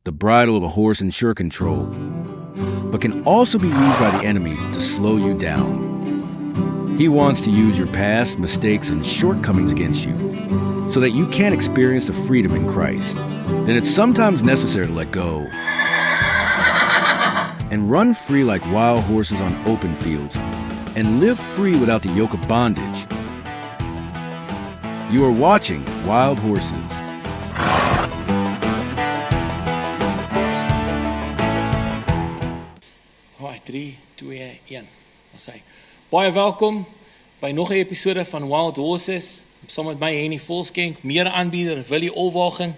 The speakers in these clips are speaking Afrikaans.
the bridle of a horse in sure control, but can also be used by the enemy to slow you down. He wants to use your past, mistakes, and shortcomings against you so that you can't experience the freedom in Christ. Then it's sometimes necessary to let go and run free like wild horses on open fields and live free without the yoke of bondage. You are watching Wild Horses. Alright, 3, 2, 1. Ons sê, baie welkom by nog 'n episode van Wild Horses. Saam met my Henny Volskenk, mede-aanbieder Willie Olwaging.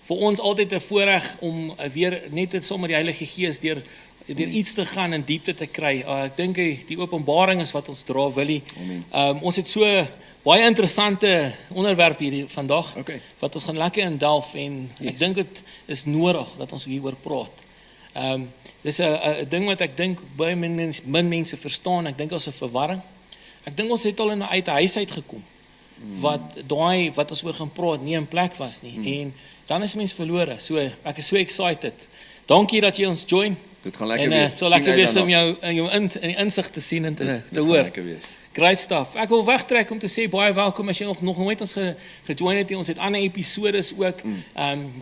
Vir ons altyd 'n voorreg om weer net saam met die Heilige Gees deur iets te gaan en diepte te kry. Ek dink die openbaring is wat ons dra, Willie. Ons het so baie interessante onderwerp hier vandag, wat ons gaan lekker indelf en ek dink dit is nodig dat ons hieroor praat. Dis 'n ding wat ek dink baie min mense verstaan. Ek dink as 'n verwarring. Ek dink ons het al uit 'n huis uitgekom wat ons oor gaan praat nie in plek was nie. En dan is mens verlore. So ek is so excited. Dankie dat jy ons join. Dit gaan lekker wees. En so lekker wees om jou in die insig te sien en te hoor. Great stuff. Ek wil wegtrek om te sê baie welkom as jy nog nooit ons gejoin het. Ons het ander episodes ook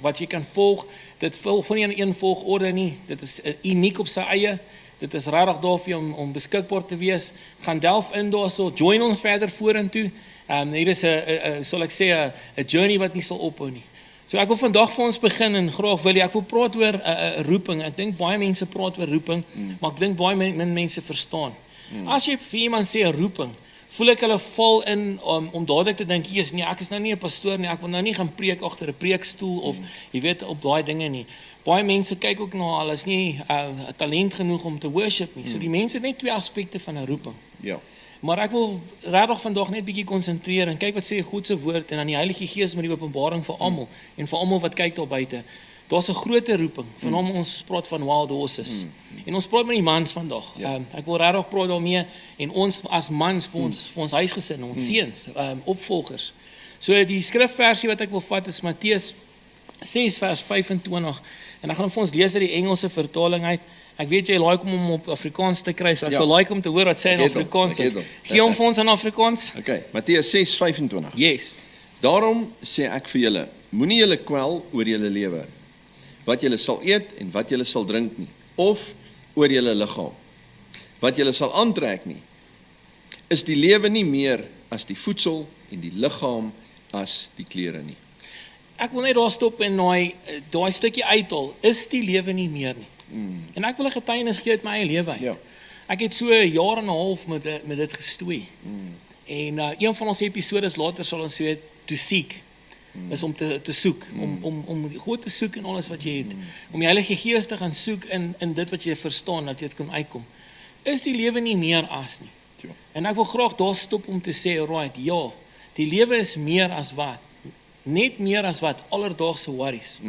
wat jy kan volg. Dit volg nie in een volgorde nie. Dit is uniek op sy eie. Dit is regtig daar vir jou om beskikbaar te wees. Gaan delf in daarso. Join ons verder vorentoe. Hier is 'n journey wat nie sal ophou nie. So ek wil vandag vir ons begin en graag wil ek wil praat oor 'n roeping. Ek dink baie mense praat oor roeping, maar ek dink baie min mense verstaan. As jy vir iemand sê 'n roeping, voel ek hulle val in om dadelik te dink, nee, ek is nou nie 'n pastoor nie, ek wil nou nie gaan preek agter 'n preekstoel of jy weet op daai dinge nie. Baie mense kyk ook na hulle is nie 'n talent genoeg om te worship nie. So die mense het net twee aspekte van 'n roeping. Ja. Maar ek wil regtig vandag net bietjie konsentreer en kyk wat sê God se woord en aan die Heilige Gees met die openbaring vir almal en vir almal wat kyk daar buite. Daar's 'n groter roeping. Vanaand ons praat van Wild Horses. En ons praat met die mans vandag. Ek wil regtig praat daarmee en ons as mans vir ons huisgesin, ons seuns, opvolgers. So die skrifversie wat ek wil vat is Matteus 6 vers 25 en ek gaan vir ons lees uit die Engelse vertaling uit. Ek weet jy like om op Afrikaans te kry, so ek sal like om te hoor wat sê in Afrikaans. Gee hom vir ons in Afrikaans. Okay, Matteus 6:25. Yes. Daarom sê ek vir julle, moenie julle kwel oor julle lewe, wat julle sal eet en wat julle sal drink nie, of oor julle liggaam, wat julle sal aantrek nie. Is die lewe nie meer as die voedsel en die liggaam as die klere nie? Ek wil net daar stop en daai stukkie uithaal. Is die lewe nie meer nie? En ek wil 'n getuienis gee uit my eie lewe uit. Ja. Ek het so 'n jaar en 'n half met dit gestoei. En een van ons episodes later sal ons sê to seek. Is om te soek, om God te soek in alles wat jy het. Om die Heilige Gees te gaan soek in dit wat jy verstaan, dat jy dit kan uitkom. Is die lewe nie meer as nie? Ja. En ek wil graag daar stop om te sê, right, ja, die lewe is meer as wat? Net meer as wat? Alledaagse worries.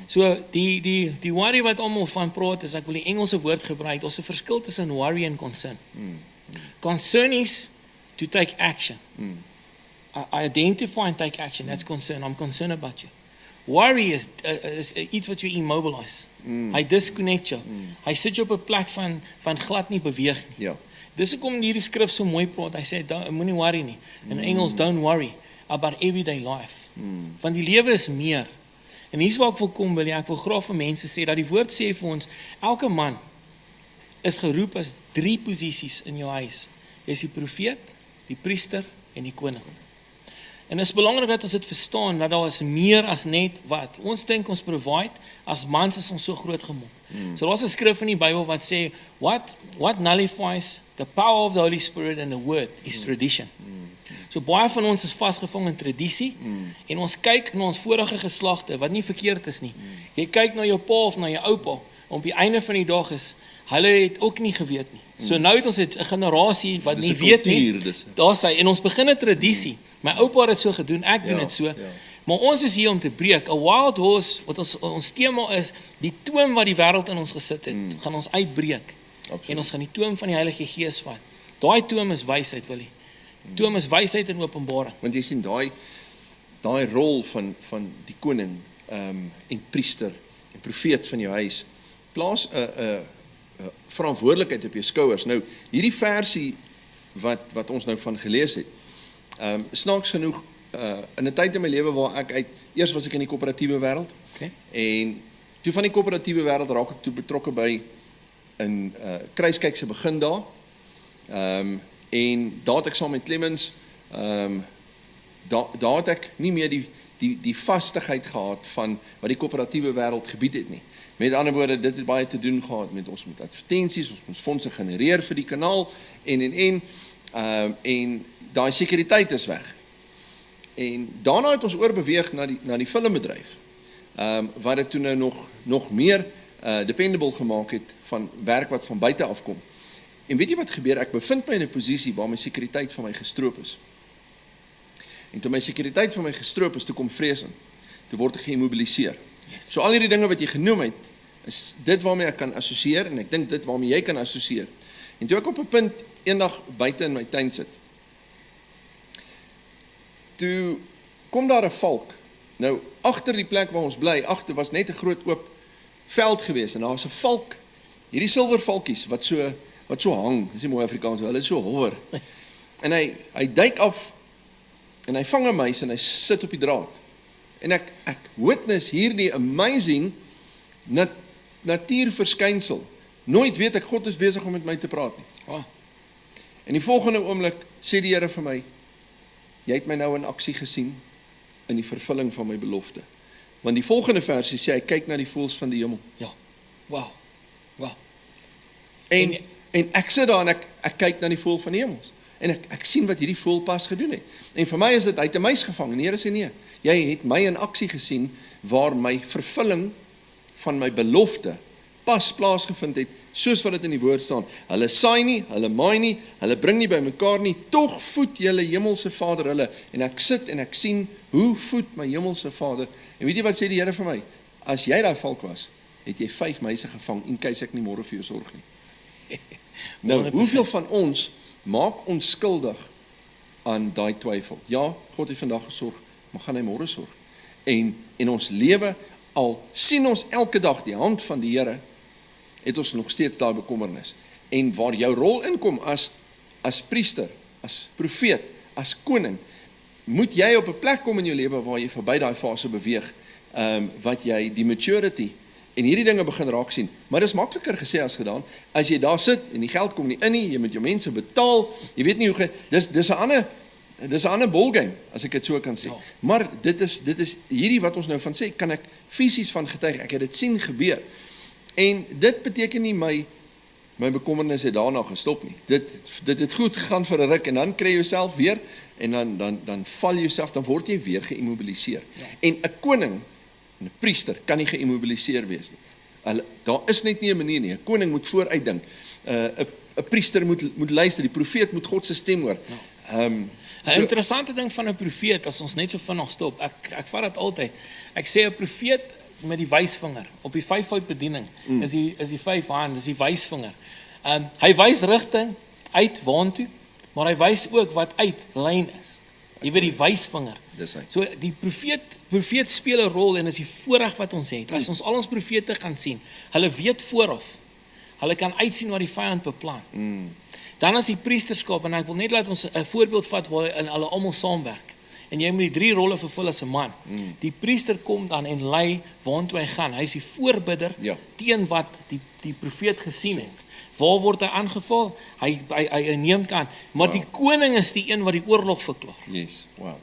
So die worry wat almal van praat is, ek wil die Engelse woord gebruik, daar's 'n verskil tussen worry en concern. Concern is to take action. I identify and take action, that's concern. I'm concerned about you. Worry is iets wat jy immobilize. Hy disconnect jou. Hy sit jou op 'n plek van glad nie beweeg nie. Ja. Dis hoekom hierdie skrif so mooi praat. Hy sê moenie worry nie. In Engels, don't worry about everyday life. Want die lewe is meer. En hier's waar ek wil kom, ek wil graag vir mense sê dat die woord sê vir ons, elke man is geroep as 3 posisies in jou huis. Jy is die profeet, die priester en die koning. En dit is belangrik dat ons dit verstaan, dat daar is meer as net wat. Ons dink ons provide, as mans is ons so groot gemaak. So daar's 'n skrif in die Bybel wat sê, what nullifies the power of the Holy Spirit and the word is tradition. So baie van ons is vasgevang in tradisie en ons kyk na ons vorige geslagte wat nie verkeerd is nie. Jy kyk na jou pa of na jou oupa, op die einde van die dag is hulle het ook nie geweet nie. So nou het ons 'n generasie wat nie weet nie. Daar's hy en ons begin 'n tradisie. My oupa het dit so gedoen, ek doen dit so. Maar ons is hier om te breek. 'n Wild horse wat ons tema is, die toom wat die wêreld in ons gesit het, gaan ons uitbreek. Absoluut. En ons gaan die toom van die Heilige Gees vat. Daai toom is wysheid, Willie. Toom is wysheid en openbaring. Want jy sien daai rol van die koning en priester en profeet van jou huis. Plaas 'n verantwoordelikheid op jou skouers. Nou, hierdie versie wat ons nou van gelees het, snaaks genoeg, in 'n tyd in my lewe waar eers was ek in die koöperatiewe wêreld, Okay. en toe van die koöperatiewe wêreld raak ek toe betrokke by in Kruiskyk se begin daar, en daar het ek saam met Clemens, daar het ek nie meer die vastigheid gehad van wat die koöperatiewe wêreld gebied het nie. Met ander woorde, dit het baie te doen gehad met ons met advertensies, ons moes fondse genereer vir die kanaal, en daai sekuriteit is weg. En daarna het ons oorbeweeg na die filmbedryf, wat dit toe nou nog meer dependable gemaak het van werk wat van buite afkom. En weet jy wat gebeur? Ek bevind my in 'n posisie waar my sekuriteit van my gestroop is. En toe my sekuriteit van my gestroop is, toe kom vrees in. Toe word ek geïmmobiliseer. Yes. So al hierdie dinge wat jy genoem het, is dit waarmee ek kan assosieer, en ek dink dit waarmee jy kan assosieer. En toe ek op 'n punt eendag buite in my tuin sit, toe kom daar 'n valk. Nou, agter die plek waar ons bly, agter was net 'n groot oop veld gewees, en daar was 'n valk, hierdie silwervalkies, wat so hang, dis nie mooi Afrikaans, hulle is so hover. En hy duik af, en hy vang 'n muis, en hy sit op die draad. En ek witness hierdie amazing natuurverskynsel. Nooit weet ek, God is besig om met my te praat nie. Oh, En die volgende oomblik sê die Here vir my, jy het my nou in aksie gesien, in die vervulling van my belofte. Want die volgende versie sê, hy kyk na die voëls van die hemel. ja. Wow. En ek sit daar en ek kyk na die voël van die hemels. En ek sien wat hierdie voël pas gedoen het. En vir my is dit, hy het 'n muis gevang. En die Here sê nee, jy het my in aksie gesien, waar my vervulling van my belofte pas plaasgevind het, soos wat dit in die woord staan. Hulle saai nie, hulle maai nie, hulle bring nie by mekaar nie, tog voed julle hemelse Vader hulle. En ek sit en ek sien, hoe voed my hemelse Vader? En weet jy wat sê die Here vir my? As jy daai valk was, het jy 5 muise gevang, en kyk ek nie môre vir jou sorg nie. Nou, 100%. hoeveel van ons maak ons skuldig aan daai twyfel? Ja, God het vandag gesorg, maar gaan hy môre sorg? En in ons lewe, al sien ons elke dag die hand van die Here, het ons nog steeds daai bekommernis. En waar jou rol inkom as priester, as profeet, as koning, moet jy op 'n plek kom in jou lewe waar jy verby daai fase beweeg, wat jy die maturity en hierdie dinge begin raak sien. Maar dis makliker gesê as gedaan. As jy daar sit en die geld kom nie in nie, jy moet jou mense betaal, jy weet nie hoe dis 'n ander ballgame, as ek dit so kan sê. Ja. Maar dit is hierdie wat ons nou van sê, kan ek fisies van getuig, ek het dit sien gebeur. En dit beteken nie my bekommernis het daarna gestop nie. Dit het goed gegaan vir 'n ruk, en dan kry jy jouself weer, en dan val jy jouself, dan word jy weer geïmmobiliseer. Ja. En 'n koning, 'n priester, kan nie geïmmobiliseer wees nie. Daar is net nie 'n manier nie. 'n Koning moet vooruitdink. 'n Priester moet luister, die profeet moet God se stem hoor. Ja. 'n interessante ding van 'n profeet, as ons net so vinnig stop, ek vat dit altyd. Ek sê 'n profeet met die wysvinger, op die 5-voet bediening, is die 5 hand, is die wysvinger. Hy wys rigting uit waantoe, maar hy wys ook wat uit lyn is. Jy weet, die wysvinger. Dis hy. So die profeet speel 'n rol, en is die voorreg wat ons het. As ons al ons profete kan sien, hulle weet vooraf. Hulle kan uitsien wat die vyand beplan. Dan is die priesterskap, en ek wil net laat ons 'n voorbeeld vat waar hulle almal saamwerk. En jy moet die 3 rolle vervul as 'n man. Die priester kom dan en lei waartoe hy gaan. Hy is die voorbidder teen wat die profeet gesien het. Waar word hy aangeval? Hy neem kant. Maar die koning is die een wat die oorlog verklaar. Yes, wow.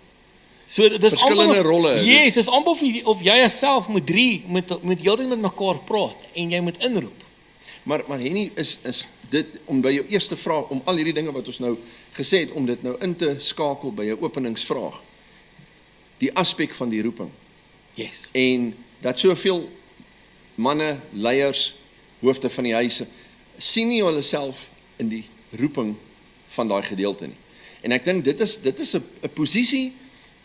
So dis Verskillende rolle. Yes, dis amper of jy jouself moet heeltyd met mekaar praat en jy moet inroep. Maar Henny, is dit, om by jou eerste vraag, om al hierdie dinge wat ons nou gesê het, om dit nou in te skakel by jou openingsvraag, die aspek van die roeping. Yes. En dat soveel manne, leiers, hoofde van die huise, sien nie hulle self in die roeping van daai gedeelte nie. En ek dink dit is 'n posisie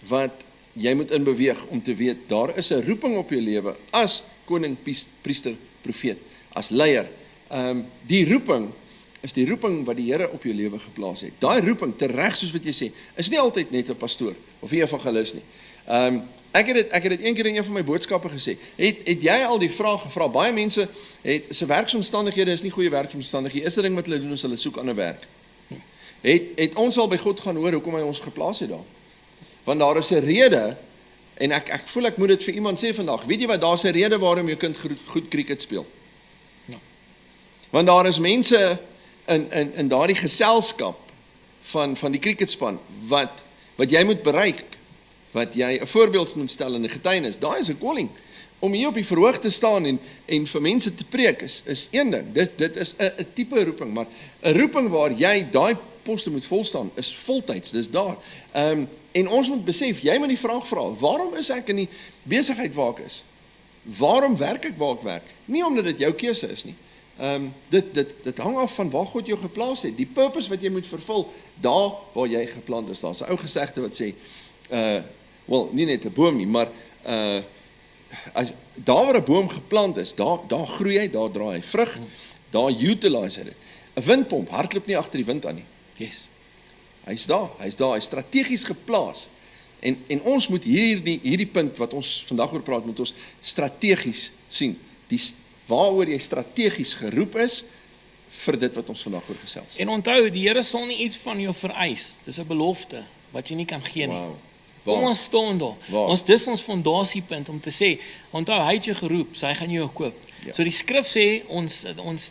wat jy moet inbeweeg om te weet, daar is 'n roeping op jou lewe as koning, priester, profeet, as leier. Die roeping is die roeping wat die Here op jou lewe geplaas het. Daai roeping, tereg soos wat jy sê, is nie altyd net 'n pastoor of 'n evangelis nie. Ek het dit een keer in een van my boodskappe gesê. Het jy al die vraag gevra? Baie mense se werksomstandighede is nie goeie werksomstandighede. Is 'n ding wat hulle doen is hulle soek ander werk. Het ons al by God gaan hoor hoekom hy ons geplaas het daar? Want daar is 'n rede, en ek voel ek moet dit vir iemand sê vandag. Weet jy wat, daar's 'n rede waarom jou kind goed cricket speel. Ja. Want daar is mense in daardie geselskap van die cricketspan wat jy moet bereik, wat jy 'n voorbeeld moet stel in 'n getuienis. Daai is 'n calling. Om hier op die verhoog te staan en vir mense te preek is een ding. Dit is 'n tipe roeping, maar 'n roeping waar jy daai poste moet volstaan is voltyds. Dis daar. En ons moet besef, jy moet die vraag vra, waarom is ek in die besigheid waar ek is? Waarom werk ek waar ek werk? Nie omdat dit jou keuse is nie. Dit hang af van waar God jou geplaas het. Die purpose wat jy moet vervul, daar waar jy geplant is. Daar's 'n ou gesegde wat sê, nie net 'n boom nie, maar daar waar 'n boom geplant is, daar groei hy, daar dra hy vrug, daar utilize hy dit. 'n Windpomp hardloop nie agter die wind aan nie. Yes. Hy's hy's strategies geplaas. En ons moet hierdie punt wat ons vandag oor praat, moet ons strategies sien. Waaroor jy strategies geroep is vir dit wat ons vandag oor gesels. En onthou, die Here sal nie iets van jou vereis. Dis 'n belofte wat jy nie kan gee nie. Wow. Kom ons staan daar. Dis ons fondasiepunt om te sê, onthou, hy het jou geroep, so hy gaan jou koop. Ja. So die skrif sê, ons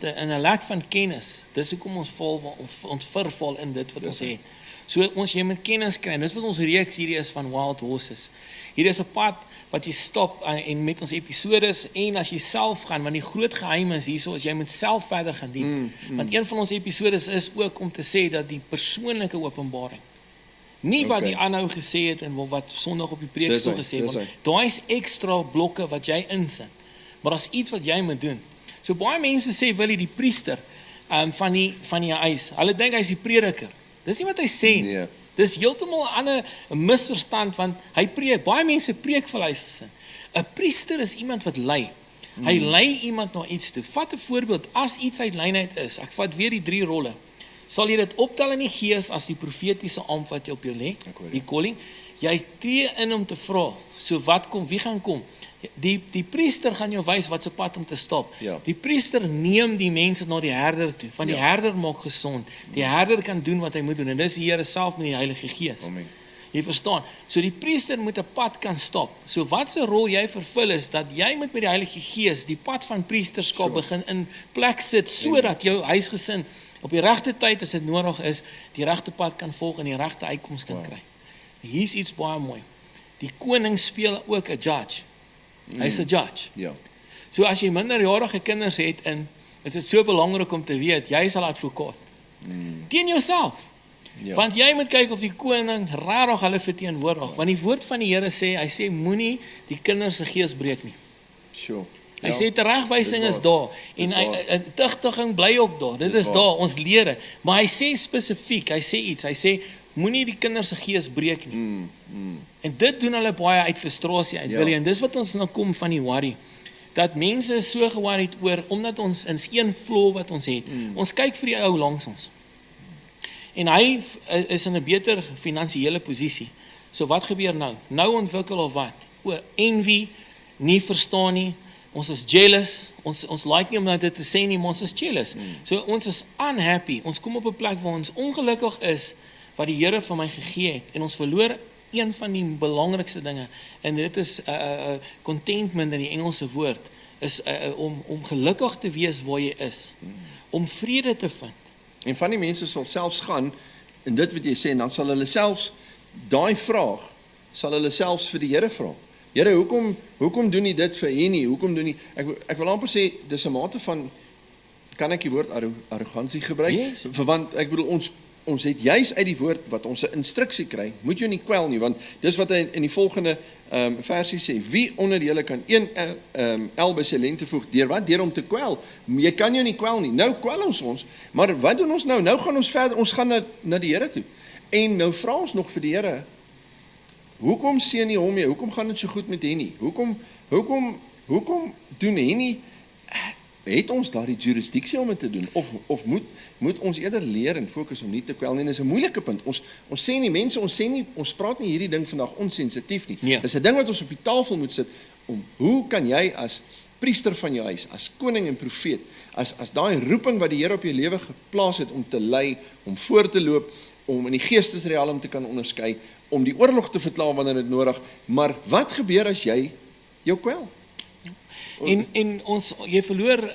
in 'n lack van kennis, dis hoekom ons verval in dit wat ons het. So jy moet kennis kry, dis wat ons reeks hierdie is van Wild Horses. Hier is 'n pad wat jy stop en met ons episodes, en as jy self gaan, want die groot geheim is hierso, is jy moet self verder gaan dien. Want een van ons episodes is ook om te sê dat die persoonlike openbaring, nie wat die aanhou gesê het en wat Sondag op die preekstoel gesê het, want daai is ekstra blokke wat jy insit. Maar daar's iets wat jy moet doen. So baie mense sê, wil die priester van die huis, hulle dink hy's die prediker. Dis nie wat hy sê nie. Nee. Dis heeltemal 'n ander misverstand, want hy preek, baie mense preek vir hulle gesin. 'n Priester is iemand wat lei. Hy lei iemand na iets toe. Vat 'n voorbeeld, as iets uit lynheid is, ek vat weer die 3 rolle, sal jy dit optel in die gees as die profetiese ampt wat jy op jou lê, die calling. Jy tree in om te vra, so wat kom, wie gaan kom? Die priester gaan jou wys wat se pad om te stap. Ja. Die priester neem die mense na die herder toe, van die herder maak gesond. Die herder kan doen wat hy moet doen, en dis die Here self met die Heilige Gees. Amen. Jy verstaan? So die priester moet 'n pad kan stap. So wat se rol jy vervul is, dat jy met die Heilige Gees die pad van priesterskap begin in plek sit, sodat jou huisgesin op die regte tyd, as dit nodig is, die regte pad kan volg en die regte uitkoms kan kry. Hier's iets baie mooi. Die koning speel ook 'n judge. Hy's 'n judge. Ja. So as jy minderjarige kinders het, en is dit so belangrik om te weet, jy is 'n advokaat. Teen jouself. Ja. Want jy moet kyk of die koning regtig hulle verteenwoordig. Want die woord van die Here sê, hy sê moenie die kinders se gees breek nie. Sure. Hy sê teregwysing is daar, en 'n tigtiging bly ook daar. Dit is daar, ons leer dit. Maar hy sê spesifiek, hy sê iets. Hy sê moenie die kinders se gees breek nie. En dit doen hulle baie uit frustrasie uit, wil jy, en dis wat ons nou kom van die worry. Dat mense is so geworried oor, omdat ons in een flaw wat ons het. Ons kyk vir die ou langs ons. En hy is in 'n beter finansiële posisie. So wat gebeur nou? Nou ontwikkel of wat? Envy, nie verstaan nie. Ons is jealous. Ons like nie om dit te sê nie, maar ons is jealous. So ons is unhappy. Ons kom op 'n plek waar ons ongelukkig is wat die Here vir my gegee het, en ons verloor een van die belangrikste dinge, en dit is contentment in die Engelse woord, is om gelukkig te wees waar jy is, om vrede te vind. En van die mense sal selfs gaan, en dit wat jy sê, en dan sal hulle selfs, daai vraag, sal hulle selfs vir die Here vra. Here, hoekom doen nie dit vir Henny? Hoekom doen nie, ek wil amper sê, dis 'n mate van, kan ek die woord arrogansie gebruik? Yes. Want ek bedoel, ons het juis uit die woord wat ons 'n instruksie kry, moet jou nie kwel nie, want dis wat hy in die volgende versie sê, wie onder julle kan een el by sy lengte voeg, deur wat? Deur om te kwel. Jy kan jou nie kwel nie. Nou kwel ons, maar wat doen ons nou? Nou gaan ons verder, ons gaan na die Here toe. En nou vra ons nog vir die Here, hoekom seën nie hom nie? Hoekom gaan dit so goed met Henny? Hoekom doen Henny, het ons daardie jurisdiksie om dit te doen of moet ons eerder leer en fokus om nie te kwel nie? En dis 'n moeilike punt. Ons sê nie mense, ons praat nie hierdie ding vandag onsensitief nie. Nee. Dis 'n ding wat ons op die tafel moet sit om hoe kan jy as priester van jou huis, as koning en profeet, as daai roeping wat die Here op jou lewe geplaas het om te lei, om voor te loop, om in die geestesrealm te kan onderskei, om die oorlog te verklaar wanneer dit nodig, maar wat gebeur as jy jou kwel? En jy verloor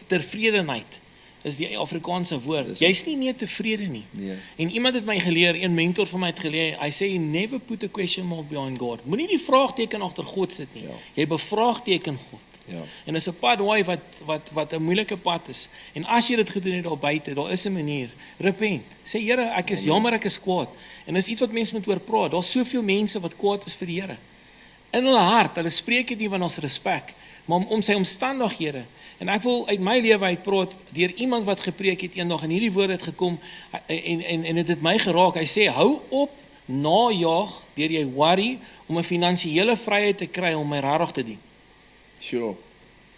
tevredenheid is die Afrikaanse woord. Jy's nie meer tevrede nie. Nee. En iemand het my geleer, een mentor van my het geleer, hy sê, never put a question mark behind God. Moenie die vraagteken agter God sit nie. Ja. Jy bevraagteken God. Ja. En dis 'n pad daai wat 'n moeilike pad is. En as jy dit gedoen het daar buite, daar is 'n manier. Repent. Sê Here, ek is jammer, ek is kwaad. En dis iets wat mense moet oor praat. Daar's soveel mense wat kwaad is vir die Here. In hulle hart, hulle spreek dit nie van ons respek, maar om sy omstandighede. En ek wil uit my lewe uit praat deur iemand wat gepreek het eendag en hierdie woord het gekom en dit het my geraak. Hy sê hou op najaag deur jy worry om 'n finansiële vryheid te kry om my regtig te dien. Sure.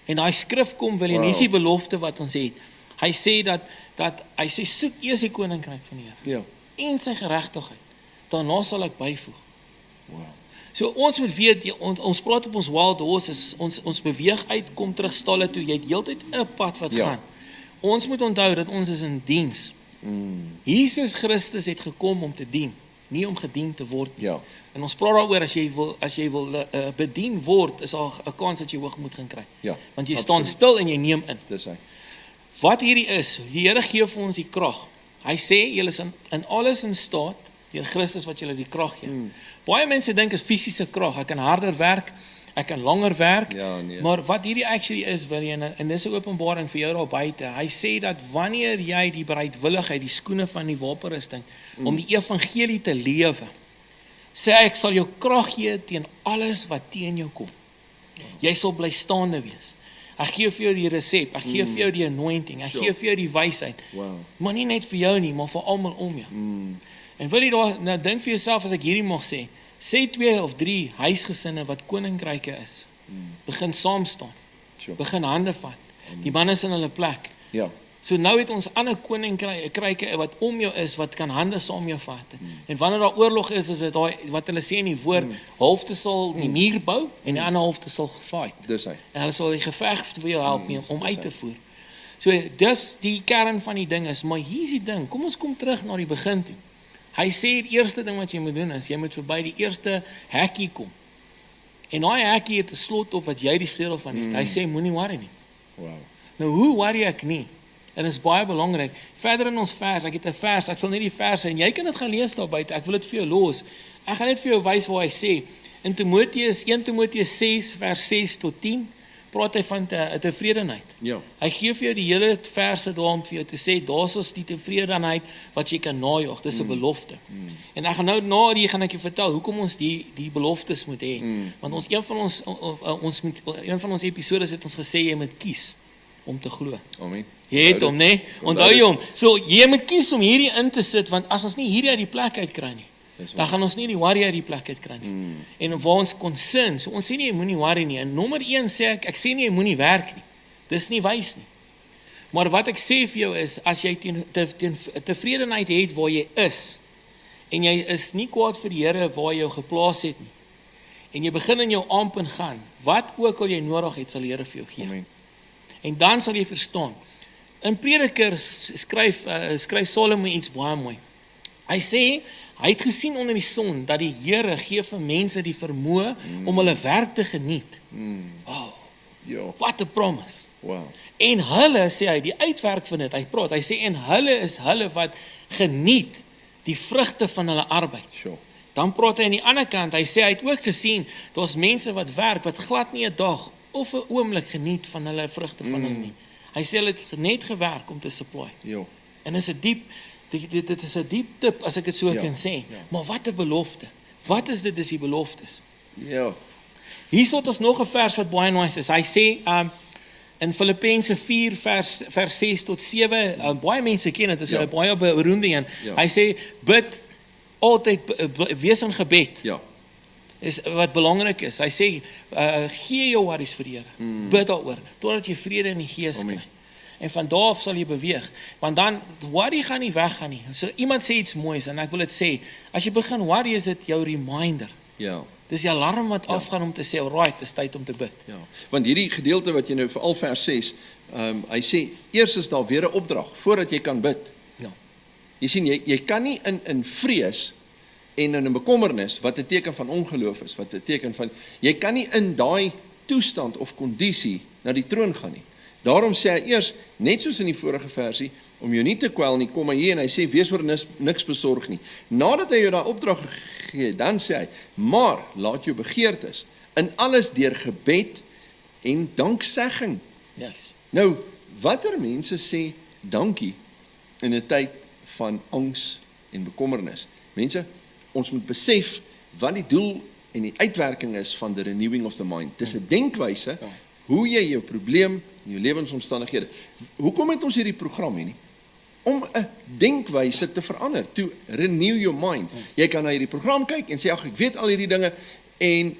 En daai skrif kom wil en Wow. dis die belofte wat ons het. Hy sê dat hy sê soek eers die koninkryk van die Here Ja. en sy geregtigheid. Daarna sal ek byvoeg. Wow. So ons moet weet, ons praat op ons wild horses, ons beweeg uit, kom terug stalle toe, jy het heeltyd 'n pad wat Ja. gaan. Ons moet onthou dat ons is in diens. Jesus Christus het gekom om te dien, nie om gedien te word nie. Ja. En ons praat daaroor as jy wil bedien word, is daar 'n kans dat jy hoogmoed gaan kry. Ja. Want jy staan stil en jy neem in. Dis hy. Wat hierdie is, die Here gee vir ons die krag. Hy sê julle is in alles in staat deur Christus wat julle die krag gee. Baie mense dink is fisiese krag. Ek kan harder werk, ek kan langer werk. Ja, nee. Maar wat hierdie actually is, wil jy en dis 'n openbaring vir jou daar buite. Hy sê dat wanneer jy die bereidwilligheid, die skoene van die wapenrusting om die evangelie te lewe, sê ek sal jou krag gee teen alles wat teen jou kom. Jy sal bly staande wees. Ek gee vir jou die resep, ek gee vir jou die anointing, ek gee vir jou die wysheid. Wow. Maar nie net vir jou nie, maar vir almal om jou. En wil jy daar, nou dink vir jouself as ek hierdie mag sê 2 of 3 huisgesinne wat koninkryke is, begin saam staan, Sure. begin hande vat, die man is in hulle plek. Ja. So nou het ons ander koninkryke wat om jou is, wat kan hande saam jou vat. En wanneer daar oorlog is dit daai, wat hulle sê in die woord, halfte sal die muur bou, en die ander helfte sal fight. Dis hy. En hulle sal die geveg vir jou help om uit te voer. So dis die kern van die ding is, maar hier is die ding, kom ons kom terug na die begin toe. Hy sê die eerste ding wat jy moet doen is, jy moet verby die eerste hekkie kom. En daai hekkie het 'n slot op wat jy die sleutel van het. Hy sê moenie worry nie. Wow. Nou hoe worry ek nie? En dit is baie belangrik. Verder in ons vers, ek het 'n vers, ek sal net die verse en jy kan dit gaan lees daar buite. Ek wil dit vir jou los. Ek gaan net vir jou wys waar hy sê in 1 Timoteus 6 vers 6 tot 10 praat hy van 'n tevredenheid. Ja. Hy gee vir jou die hele verse daar om vir jou te sê, daar's ons die tevredenheid wat jy kan najaag. Dis 'n belofte. En ek gaan nou na die gaan ek jou vertel hoekom ons die beloftes moet hê. Want ons een van ons episodes het ons gesê jy moet kies om te glo. Amen. Jy het hom, né? Onthou jy hom. So jy moet kies om hierdie in te sit want as ons nie hierdie uit die plek uit kry nie, dan gaan ons nie die worry uit die plek uit kry nie. En waar ons concern, so ons sê nie jy moenie worry nie. En nommer 1 sê ek sê nie jy moenie werk nie. Dis nie wys nie. Maar wat ek sê vir jou is as jy tevredenheid het waar jy is en jy is nie kwaad vir die Here waar jy jou geplaas het nie. En jy begin in jou aanpunt gaan, wat ook al jy nodig het, sal die Here vir jou gee. Amen. En dan sal jy verstaan. In Predikers skryf Salomo iets baie mooi. Hy sê, hy het gesien onder die son, dat die Here gee vir mense die vermoë om hulle werk te geniet. Wow, Ja. what a promise. Wow. En hulle, sê hy, die uitwerk van dit, hy sê, en hulle is hulle wat geniet die vrugte van hulle arbeid. Sure. Dan praat hy aan die ander kant, hy sê, hy het ook gesien, daar's mense wat werk, wat glad nie 'n dag of 'n oomblik geniet van hulle vrugte van hulle nie. Hy sê, hulle het net gewerk om te supply. Ja. En is 'n diep, dit is 'n diep tip, as ek dit so Ja, kan sê. ja. Maar wat 'n belofte. Wat is dit, dis die beloftes. Ja. Hierso het ons nog 'n vers wat baie nice is. Hy sê, in Filippense 4 vers 6 tot 7, baie mense ken dit, is Ja. 'n baie beroemde een. Ja. Hy sê, bid altyd, wees in gebed. Ja. is wat belangrik is. Hy sê, gee jou worries vir die Here. Bid daaroor, totdat jy vrede in die gees Amen. kry. En van daar af sal jy beweeg, want dan, worry gaan nie weggaan nie. So iemand sê iets moois, en ek wil dit sê, as jy begin worry, is dit jou reminder. Ja. Dis die alarm wat afgaan om te sê, alright, dis tyd om te bid. Ja, want hierdie gedeelte wat jy nou veral vers 6, hy sê, eers is daar weer 'n opdrag, voordat jy kan bid. Ja. Jy sien, jy kan nie in vrees en in 'n bekommernis, wat 'n teken van ongeloof is, wat 'n teken van, jy kan nie in daai toestand of kondisie na die troon gaan nie. Daarom sê hy eers, net soos in die vorige versie, om jou nie te kwel nie, kom hy hier en hy sê, wees oor niks besorg nie. Nadat hy jou daai opdrag gegee het, dan sê hy, maar laat jou begeertes in alles deur gebed en danksegging. Yes. Nou, watter mense sê dankie in 'n tyd van angs en bekommernis? Mense, ons moet besef wat die doel en die uitwerking is van the renewing of the mind. Dis 'n denkwyse, hoe jy jou probleem en jou lewensomstandighede. Hoekom het ons hierdie program hier nie? Om 'n denkwyse te verander, to renew your mind. Jy kan na hierdie program kyk en sê, ag, ek weet al hierdie dinge, en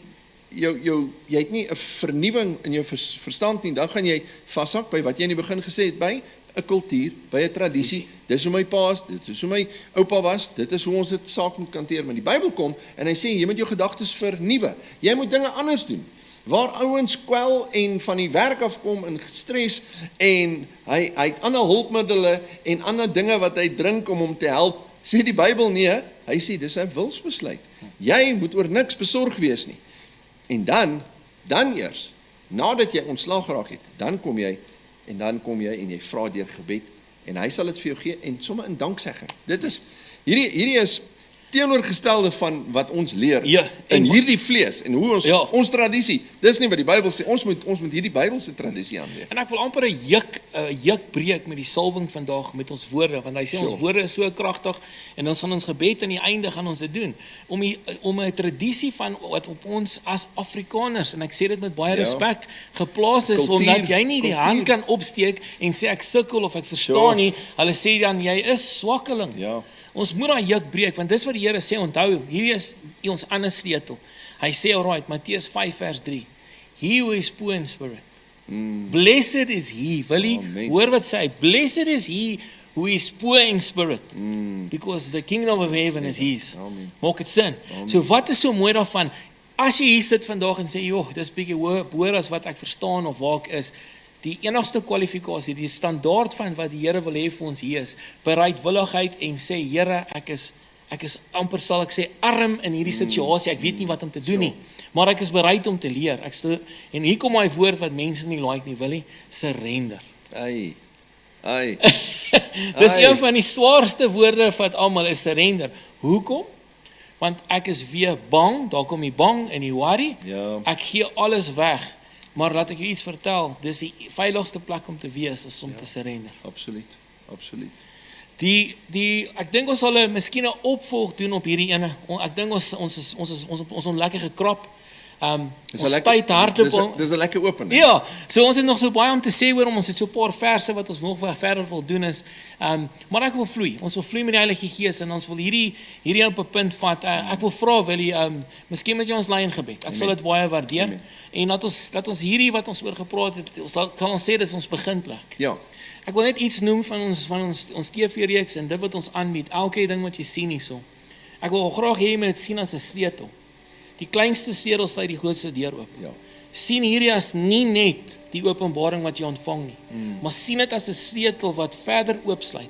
jy het nie 'n vernuwing in jou verstand nie, dan gaan jy vashak by wat jy in die begin gesê het, by 'n kultuur, by 'n tradisie. Dis hoe my pa is, dit is hoe my oupa was, dit is hoe ons dit saak moet hanteer. Maar die Bybel kom en hy sê, jy moet jou gedagtes vernuwe. Jy moet dinge anders doen. Waar ouens kwel en van die werk afkom in stres, en hy het ander hulpmiddele en ander dinge wat hy drink om hom te help, sê die Bybel nee, hy sê dis 'n wilsbesluit. Jy moet oor niks besorg wees nie. En dan eers, nadat jy ontslaag geraak het, dan kom jy en jy vra deur gebed, en hy sal dit vir jou gee, en sommer in danksegging. Dit is, hierdie is teenoorgestelde van wat ons leer Ja, in hierdie vlees, en hoe ons Ja. tradisie, dis nie wat die Bybel sê, ons moet hierdie Bybelse tradisie aanleer. En ek wil amper 'n juk breek met die salwing vandag met ons woorde, want hy sê Sure. ons woorde is so kragtig, en dan gaan ons gebed aan die einde gaan ons dit doen, om 'n tradisie van wat op ons as Afrikaners, en ek sê dit met baie Ja. respek, geplaas is, Kultuur, omdat jy nie die kultuur. hand kan opsteek en sê ek sukkel of ek verstaan Sure. nie, hulle sê dan jy is swakkeling. Ja. Ons moet daai juk breek, want dis wat die Here sê, onthou, hierdie is ons ander sleutel. Hy sê, alright, Matteus 5 vers 3, he who is poor in spirit, blessed is he, wil jy, Amen. hoor wat sê hy, blessed is he who is poor in spirit, because the kingdom of heaven is his. Amen. Maak dit sin? So wat is so mooi daarvan, as jy hier sit vandag en sê, joh, dis bietjie hoor as wat ek verstaan of waar ek is, die enigste kwalifikasie, die standaard van wat die Here wil hê vir ons hier is, bereidwilligheid en sê, Here, ek is amper sal ek sê arm in hierdie situasie, ek weet nie wat om te doen nie, maar ek is bereid om te leer. En hier kom my woord wat mense nie like nie, wil nie, surrender. Ai. Dis een van die swaarste woorde wat almal is, surrender. Hoekom? Want ek is weer bang, daar kom die bang en die worry, Ja. ek gee alles weg, maar laat ek jou iets vertel, dis die veiligste plek om te wees, is om te surrender. Absoluut. Ek dink ons sal miskien 'n opvolg doen op hierdie ene. Ek dink ons lekker gekrap. Ons tyd hardloop. Dis 'n lekker opening. Ja, so ons het nog so baie om te sê oor hom. Ons het so 'n paar verse wat ons nog verder wil doen is. Maar ek wil vloei. Ons wil vloei met die Heilige Gees en ons wil hierdie op 'n punt vat. Ek wil vra Willie, miskien met jou ons lei in gebed. Ek sal dit baie waardeer. Amen. En dat ons hierdie wat ons oor gepraat het, kan ons sê dis ons beginplek. Ja. Ek wil net iets noem van ons TV-reeks en dit wat ons aanbied. Elke ding wat jy sien hierso. Ek wil graag hê jy moet dit sien as 'n sleutel. Die kleinste sleutel sluit die grootste deur oop. Ja. Sien hierdie as nie net die openbaring wat jy ontvang nie, maar sien dit as 'n sleutel wat verder oopsluit.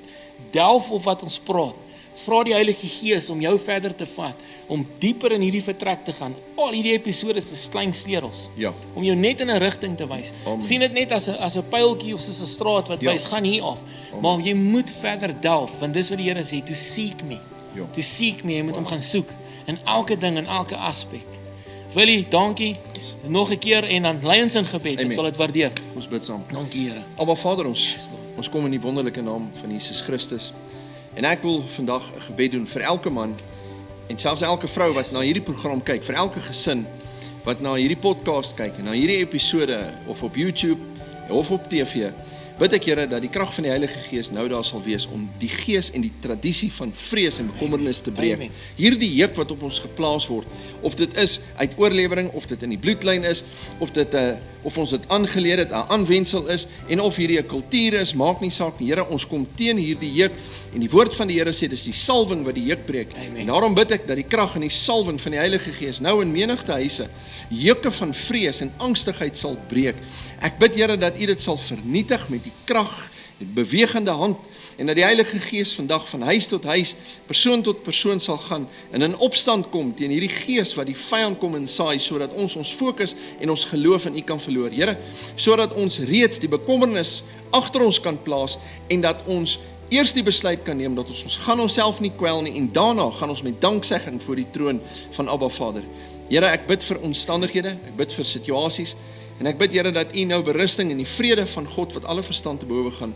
Delf op wat ons praat. Vra die Heilige Gees om jou verder te vat, om dieper in hierdie vertrek te gaan. Al hierdie episodes is klein sleutels. Ja. Om jou net in 'n rigting te wys. Amen. Sien dit net as 'n pyltjie of soos 'n straat wat Ja. wys gaan hier af. Maar jy moet verder delf, want dis wat die Here sê, to seek me. Ja. To seek me, jy moet hom gaan soek in elke ding en elke aspek. Willie, dankie. Nog 'n keer en dan lei ons in gebed. Ek Amen. sal dit waardeer. Ons bid saam. Dankie Here. Aba Vader, ons Lord. kom in die wonderlike naam van Jesus Christus. En ek wil vandag 'n gebed doen vir elke man en selfs elke vrou wat na hierdie program kyk, vir elke gesin wat na hierdie podcast kyk en na hierdie episode of op YouTube of op TV. bid ek Here dat die krag van die Heilige Gees nou daar sal wees om die gees en die tradisie van vrees en bekommernis te breek. Amen. Hierdie juk wat op ons geplaas word, of dit is uit oorlewering, of dit in die bloedlyn is, of ons dit aangeleer het, 'n aanwensel is, en of hierdie 'n kultuur is, maak nie saak nie. Here, ons kom teen hierdie juk, en die woord van die Here sê, dis die salwing wat die juk breek. Amen. En daarom bid ek dat die krag en die salwing van die Heilige Gees nou in menigte huise jukke van vrees en angstigheid sal breek. Ek bid Here dat U dit sal vernietig met die krag, die bewegende hand, en dat die Heilige Gees vandag van huis tot huis, persoon tot persoon sal gaan en in opstand kom teen hierdie gees wat die vyand kom en saai, sodat ons fokus en ons geloof in U kan verloor. Here, sodat ons reeds die bekommernis agter ons kan plaas en dat ons eers die besluit kan neem dat ons gaan onsself nie kwel nie en daarna gaan ons met danksegging voor die troon van Abba Vader. Here, ek bid vir omstandighede, ek bid vir situasies en ek bid Here dat U nou berusting en die vrede van God wat alle verstand te bowe gaan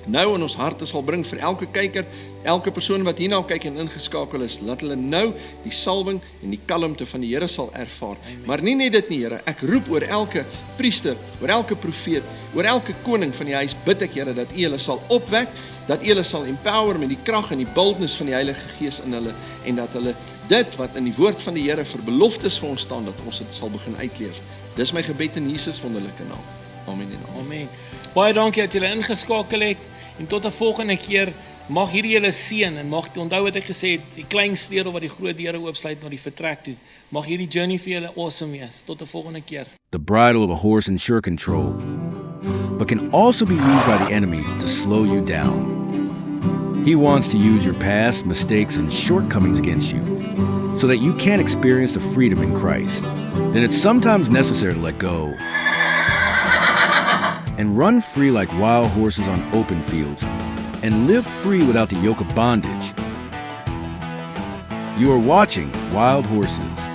nou in ons harte sal bring vir elke kyker, elke persoon wat hierna kyk en ingeskakel is, laat hulle nou die salwing en die kalmte van die Here sal ervaar. Amen. Maar nie net dit nie, Here, ek roep oor elke priester, oor elke profeet, oor elke koning van die huis, bid ek Here dat U hulle sal opwek, dat U hulle sal empower met die krag en die boldness van die Heilige Gees in hulle, en dat hulle dit wat in die woord van die Here vir beloftes vir ons staan, dat ons dit sal begin uitleef. Dis my gebed in Jesus wonderlike naam. Amen en amen. Amen. Baie dankie dat julle ingeskakel het en tot 'n volgende keer. Mag hierdie julle seën en mag onthou wat ek gesê het, die klein sleutel wat die groot deure oopsluit na die vertrek toe. Mag hierdie journey vir julle awesome wees. Tot 'n volgende keer. The bridle of a horse ensure control, but can also be used by the enemy to slow you down. He wants to use your past, mistakes, and shortcomings against you so that you can't experience the freedom in Christ. Then it's sometimes necessary to let go and run free like wild horses on open fields and live free without the yoke of bondage. You are watching Wild Horses.